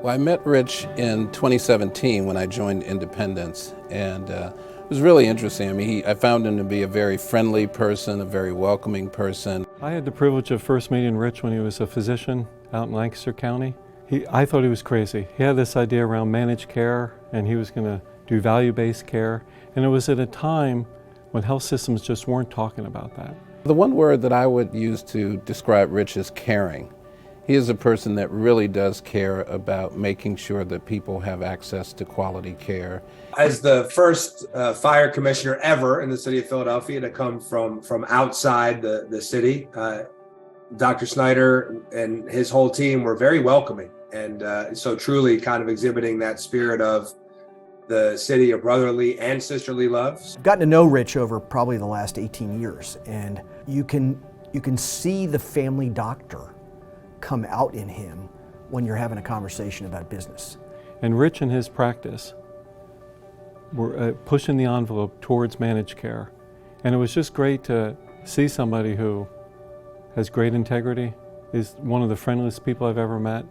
Well, I met Rich in 2017 when I joined Independence, and it was really interesting. I mean, I found him to be a very friendly person, a very welcoming person. I had the privilege of first meeting Rich when he was a physician out in Lancaster County. I thought he was crazy. He had this idea around managed care, and he was going to do value-based care, and it was at a time when health systems just weren't talking about that. The one word that I would use to describe Rich is caring. He is a person that really does care about making sure that people have access to quality care. As the first fire commissioner ever in the city of Philadelphia to come from outside the city, Dr. Snyder and his whole team were very welcoming, and so truly kind of exhibiting that spirit of the city of brotherly and sisterly love. I've gotten to know Rich over probably the last 18 years, and you can see the family doctor come out in him when you're having a conversation about business. And Rich and his practice were pushing the envelope towards managed care. And it was just great to see somebody who has great integrity, is one of the friendliest people I've ever met.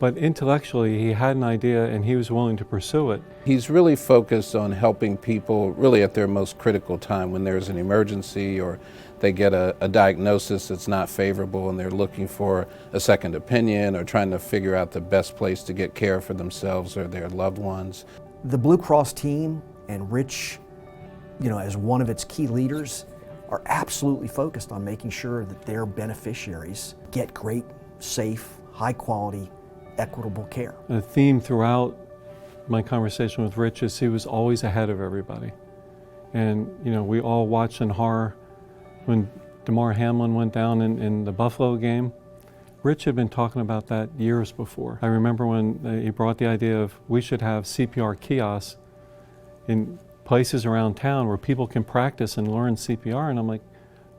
But intellectually, he had an idea and he was willing to pursue it. He's really focused on helping people really at their most critical time when there's an emergency or they get a diagnosis that's not favorable and they're looking for a second opinion or trying to figure out the best place to get care for themselves or their loved ones. The Blue Cross team and Rich, as one of its key leaders, are absolutely focused on making sure that their beneficiaries get great, safe, high quality, equitable care. The theme throughout my conversation with Rich is he was always ahead of everybody. And we all watched in horror when Damar Hamlin went down in the Buffalo game. Rich had been talking about that years before. I remember when he brought the idea of we should have CPR kiosks in places around town where people can practice and learn CPR, and I'm like,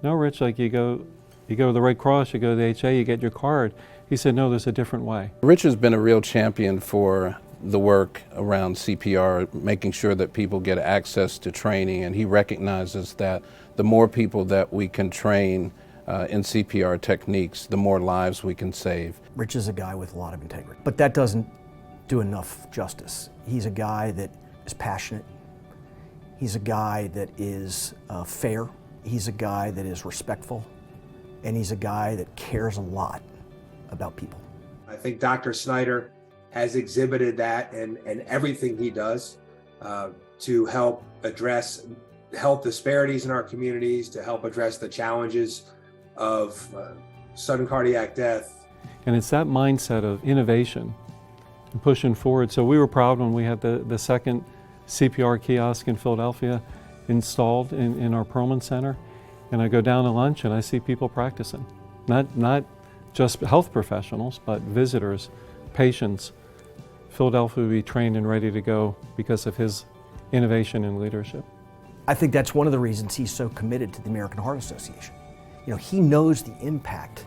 no, Rich, like you go to the Red Cross, you go to the HA, you get your card. He said, no, there's a different way. Rich has been a real champion for the work around CPR, making sure that people get access to training, and he recognizes that the more people that we can train in CPR techniques, the more lives we can save. Rich is a guy with a lot of integrity, but that doesn't do enough justice. He's a guy that is passionate. He's a guy that is fair. He's a guy that is respectful, and he's a guy that cares a lot about people. I think Dr. Snyder has exhibited that in everything he does to help address health disparities in our communities, to help address the challenges of sudden cardiac death. And it's that mindset of innovation and pushing forward. So we were proud when we had the second CPR kiosk in Philadelphia installed in our Perlman Center. And I go down to lunch and I see people practicing. Not just health professionals, but visitors, patients. Philadelphia will be trained and ready to go because of his innovation and leadership. I think that's one of the reasons he's so committed to the American Heart Association. He knows the impact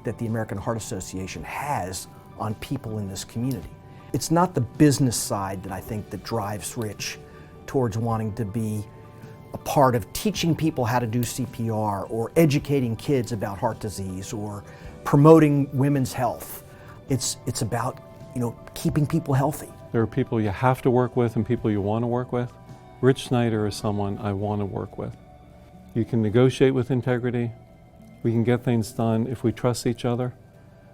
that the American Heart Association has on people in this community. It's not the business side that I think that drives Rich towards wanting to be a part of teaching people how to do CPR or educating kids about heart disease or promoting women's health. It's about, keeping people healthy. There are people you have to work with and people you want to work with. Rich Snyder is someone I want to work with. You can negotiate with integrity. We can get things done if we trust each other,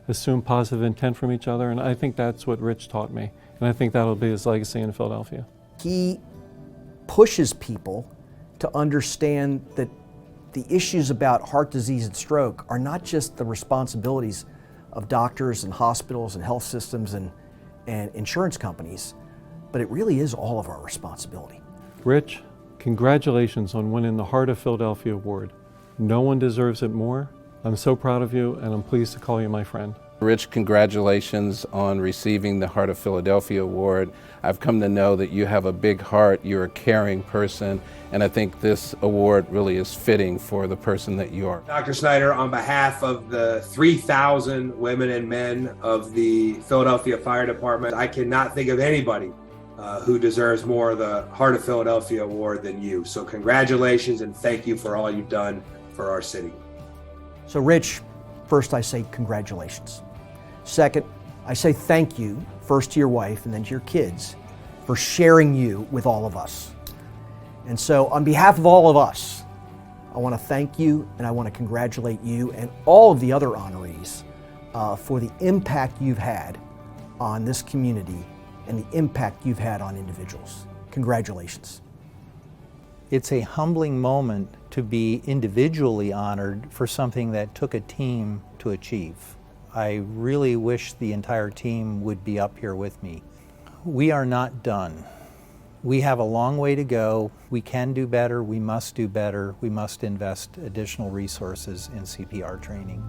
assume positive intent from each other, and I think that's what Rich taught me, and I think that'll be his legacy in Philadelphia. He pushes people to understand that the issues about heart disease and stroke are not just the responsibilities of doctors and hospitals and health systems and insurance companies, but it really is all of our responsibility. Rich, congratulations on winning the Heart of Philadelphia Award. No one deserves it more. I'm so proud of you, and I'm pleased to call you my friend. Rich, congratulations on receiving the Heart of Philadelphia Award. I've come to know that you have a big heart, you're a caring person, and I think this award really is fitting for the person that you are. Dr. Snyder, on behalf of the 3,000 women and men of the Philadelphia Fire Department, I cannot think of anybody who deserves more of the Heart of Philadelphia Award than you. So congratulations and thank you for all you've done for our city. So Rich, first I say congratulations. Second, I say thank you for first to your wife and then to your kids, for sharing you with all of us. And so on behalf of all of us, I want to thank you and I want to congratulate you and all of the other honorees for the impact you've had on this community and the impact you've had on individuals. Congratulations. It's a humbling moment to be individually honored for something that took a team to achieve. I really wish the entire team would be up here with me. We are not done. We have a long way to go. We can do better. We must do better. We must invest additional resources in CPR training.